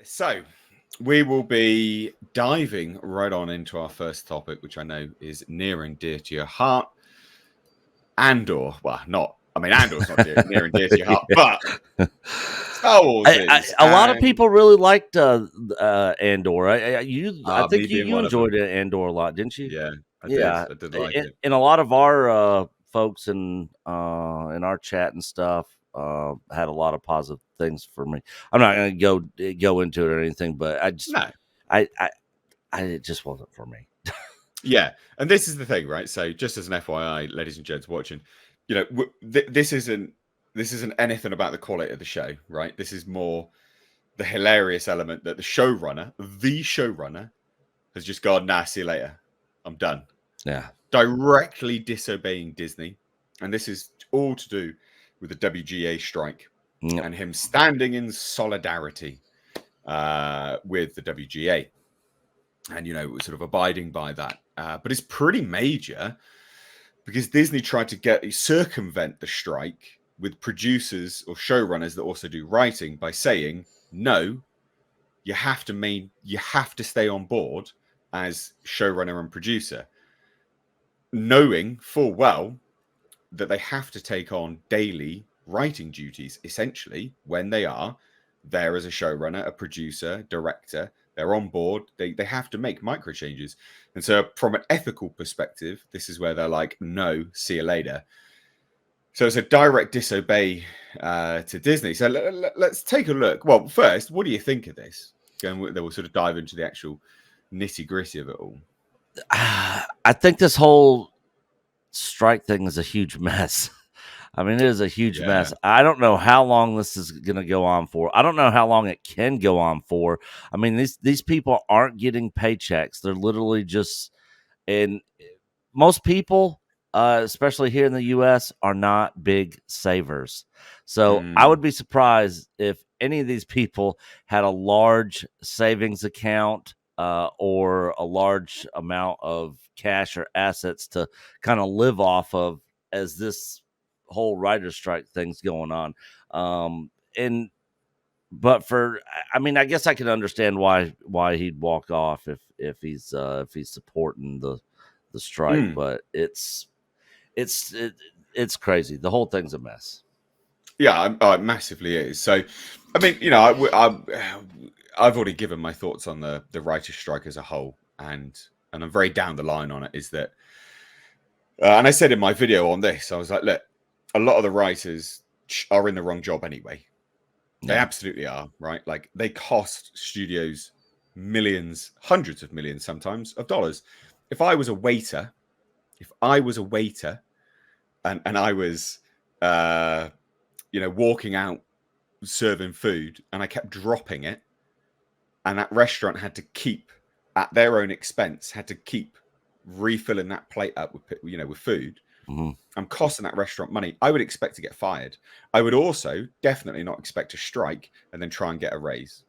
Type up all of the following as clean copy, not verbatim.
So we will be diving right on into our first topic, which I know is near and dear to your heart. Andor. Well, not. I mean, Andor's not near and dear to your heart, but Star Wars is. A lot of people really liked Andor. I think you enjoyed Andor a lot, didn't you? Yeah, I did like it. And a lot of our folks in our chat and stuff had a lot of positive things for me. I'm not going to go into it or anything, but I just it just wasn't for me. Yeah, and this is the thing, right? So, just as an FYI, ladies and gents watching, you know, this isn't anything about the quality of the show, right? This is more the hilarious element that the showrunner, has just gone, nah, see you later. I'm done. Yeah. Directly disobeying Disney. And this is all to do with the WGA strike and him standing in solidarity with the WGA. And, you know, sort of abiding by that. But it's pretty major because Disney tried to circumvent the strike with producers or showrunners that also do writing by saying, no, you have to stay on board as showrunner and producer, knowing full well that they have to take on daily writing duties, essentially, when they are there as a showrunner, a producer, director. They're on board. They have to make micro changes. And so from an ethical perspective, this is where they're like, no, see you later. So it's a direct disobey to Disney. So let's take a look. Well, first, what do you think of this? Then we'll sort of dive into the actual nitty gritty of it all. I think this whole strike thing is a huge mess. I mean, it is a huge mess. I don't know how long this is going to go on for. I don't know how long it can go on for. I mean, these people aren't getting paychecks. They're literally just, and most people, especially here in the U.S., are not big savers. So I would be surprised if any of these people had a large savings account or a large amount of cash or assets to kind of live off of as this whole writer's strike thing's going on. I mean, I guess I can understand why he'd walk off if he's supporting the strike, but it's crazy. The whole thing's a mess. Yeah, it massively is. So, I mean, you know, I've already given my thoughts on the writer's strike as a whole, and I'm very down the line on it. Is that, and I said in my video on this, I was like, look, a lot of the writers are in the wrong job anyway. They absolutely are, right? Like, they cost studios millions, hundreds of millions sometimes of dollars. If I was a waiter, and I was, you know, walking out serving food, and I kept dropping it, and that restaurant had to keep, at their own expense, refilling that plate up with food. I'm costing that restaurant money. I would expect to get fired. I would also definitely not expect to strike and then try and get a raise.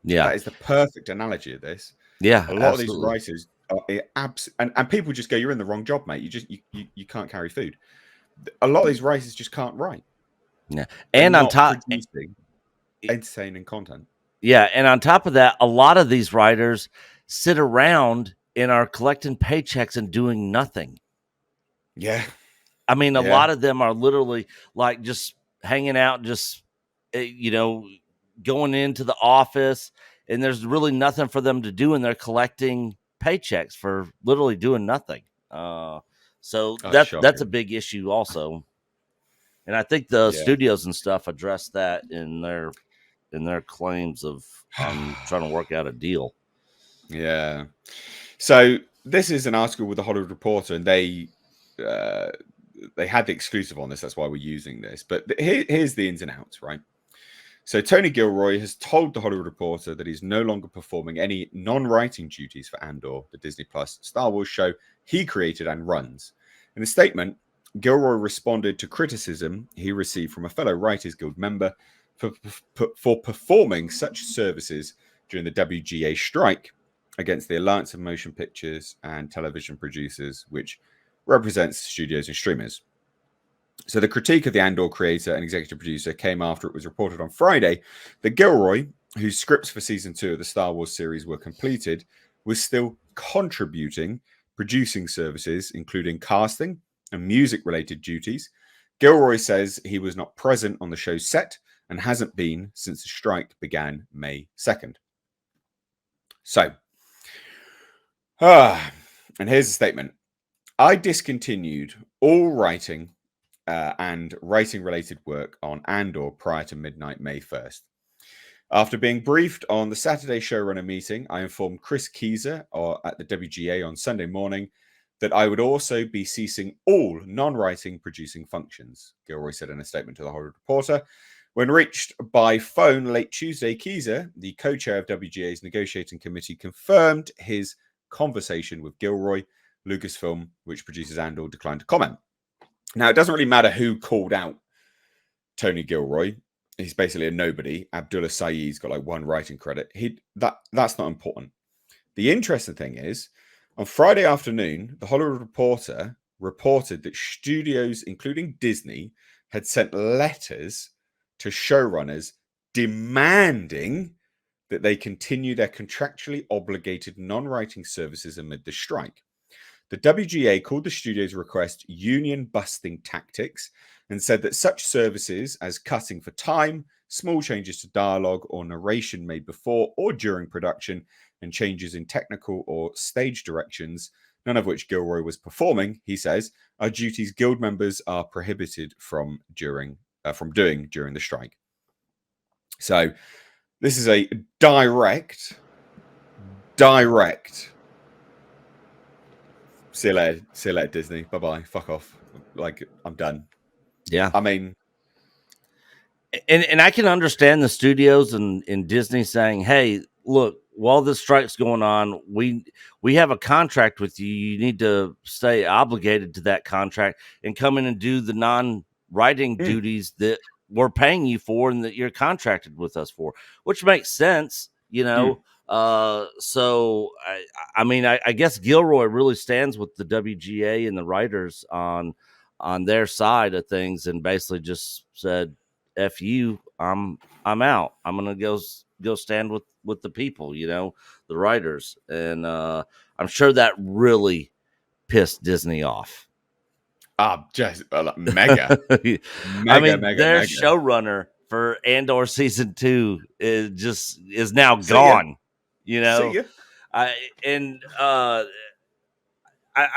Yeah, that is the perfect analogy of this. Yeah, a lot of these writers and people just go, "You're in the wrong job, mate. You can't carry food." A lot of these writers just can't write. Yeah, and on top, producing entertaining content. Yeah, and on top of that, a lot of these writers sit around and are collecting paychecks and doing nothing. Yeah. I mean, a lot of them are literally like just hanging out, just, you know, going into the office, and there's really nothing for them to do, and they're collecting paychecks for literally doing nothing. So that's a big issue also. And I think the studios and stuff address that in their claims of trying to work out a deal. Yeah. So this is an article with the Hollywood Reporter, and they had the exclusive on this. That's why we're using this. But here's the ins and outs, right? So Tony Gilroy has told the Hollywood Reporter that he's no longer performing any non-writing duties for Andor, the Disney Plus Star Wars show he created and runs. In a statement, Gilroy responded to criticism he received from a fellow Writers Guild member for performing such services during the WGA strike against the Alliance of Motion Pictures and Television Producers, which represents studios and streamers. So the critique of the Andor creator and executive producer came after it was reported on Friday that Gilroy whose scripts for season 2 of the Star Wars series were completed, was still contributing producing services, including casting and music-related duties. Gilroy says he was not present on the show's set and hasn't been since the strike began May 2nd. So, and here's a statement. I discontinued all writing and writing-related work on Andor prior to midnight May 1st. After being briefed on the Saturday showrunner meeting, I informed Chris Keyser at the WGA on Sunday morning that I would also be ceasing all non-writing producing functions, Gilroy said in a statement to the Hollywood Reporter. When reached by phone late Tuesday, Keyser, the co-chair of WGA's negotiating committee, confirmed his conversation with Gilroy. Lucasfilm, which produces Andor, declined to comment. Now, it doesn't really matter who called out Tony Gilroy. He's basically a nobody. Abdullah Saeed's got like one writing credit. That's not important. The interesting thing is, on Friday afternoon, the Hollywood Reporter reported that studios, including Disney, had sent letters to showrunners demanding that they continue their contractually obligated non-writing services amid the strike. The WGA called the studio's request union-busting tactics and said that such services as cutting for time, small changes to dialogue or narration made before or during production, and changes in technical or stage directions, none of which Gilroy was performing, he says, are duties guild members are prohibited from doing during the strike. So this is a direct. See you later, Disney. Bye-bye. Fuck off. Like, I'm done. Yeah. I mean, and I can understand the studios and Disney saying, hey, look, while this strike's going on, we have a contract with you. You need to stay obligated to that contract and come in and do the non-writing duties that we're paying you for and that you're contracted with us for, which makes sense, you know. So I mean, I guess Gilroy really stands with the WGA and the writers on their side of things, and basically just said, "F you, I'm out. I'm gonna go stand with the people, you know, the writers." And I'm sure that really pissed Disney off. Just mega. I mean, their showrunner for Andor season 2 is now gone. You know, I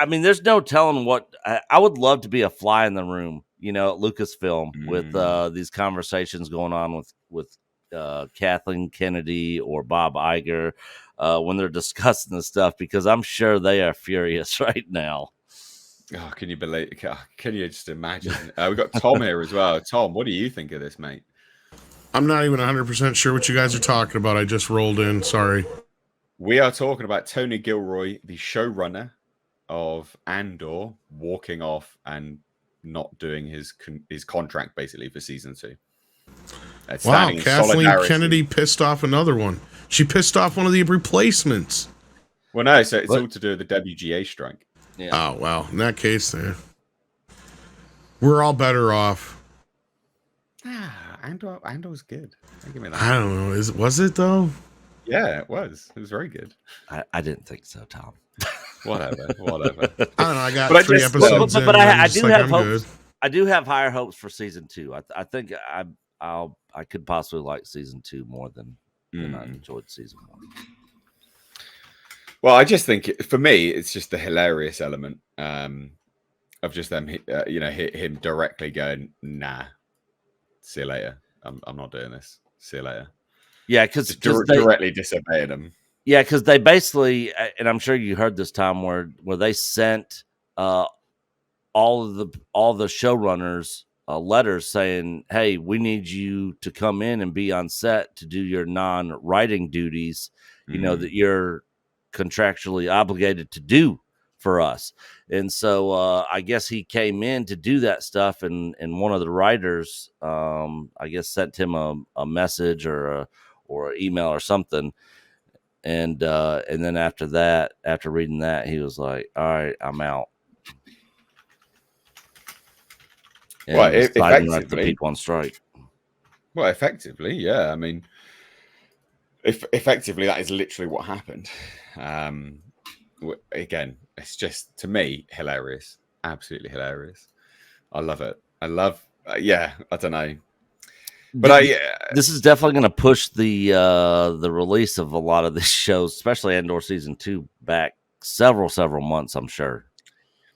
mean, there's no telling what I would love to be a fly in the room, you know, at Lucasfilm with these conversations going on with Kathleen Kennedy or Bob Iger when they're discussing this stuff, because I'm sure they are furious right now. Oh, can you believe? Can you just imagine? We've got Tom here as well. Tom, what do you think of this, mate? I'm not even 100% sure what you guys are talking about. I just rolled in. Sorry. We are talking about Tony Gilroy, the showrunner of Andor, walking off and not doing his contract basically for season 2. Wow, Kathleen Kennedy pissed off another one. She pissed off one of the replacements. Well, no, so it's all to do with the WGA strike. Yeah. Oh, well, in that case, then we're all better off. Andor's good. Give me that. I don't know. Was it though? Yeah, it was. It was very good. I didn't think so, Tom. Whatever. I don't know. I got 3 episodes in. But I do have hopes. I do have higher hopes for season 2. I think I could possibly like season 2 more than I enjoyed season 1. Well, I just think for me, it's just the hilarious element of just them, him directly going, "Nah, see you later. I'm not doing this. See you later." Yeah, because directly disobeying them. Yeah, because they basically, and I'm sure you heard this, Tom, where they sent all the showrunners letters saying, "Hey, we need you to come in and be on set to do your non-writing duties, you know, that you're contractually obligated to do for us." And so I guess he came in to do that stuff, and one of the writers, I guess, sent him a message or an email or something. And then after reading that, he was like, "All right, I'm out." And well, effectively, the people on strike. Well, effectively, yeah. I mean, effectively, that is literally what happened. Again, it's just, to me, hilarious. Absolutely hilarious. I love it. I love, I don't know. But this is definitely going to push the release of a lot of these shows, especially Andor season 2, back several months, I'm sure.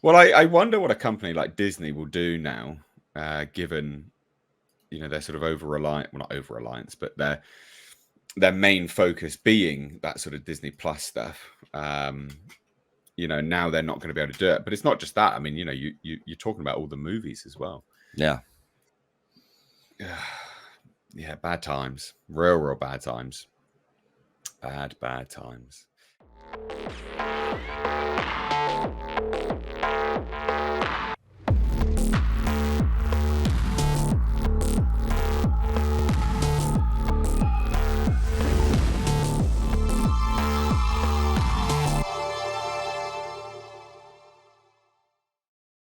Well, I wonder what a company like Disney will do now, given, they're sort of over-reliant, well, not over-reliance, but their main focus being that sort of Disney Plus stuff. Now they're not going to be able to do it. But it's not just that. I mean, you're talking about all the movies as well. Yeah. Yeah, bad times. Real bad times. Bad times.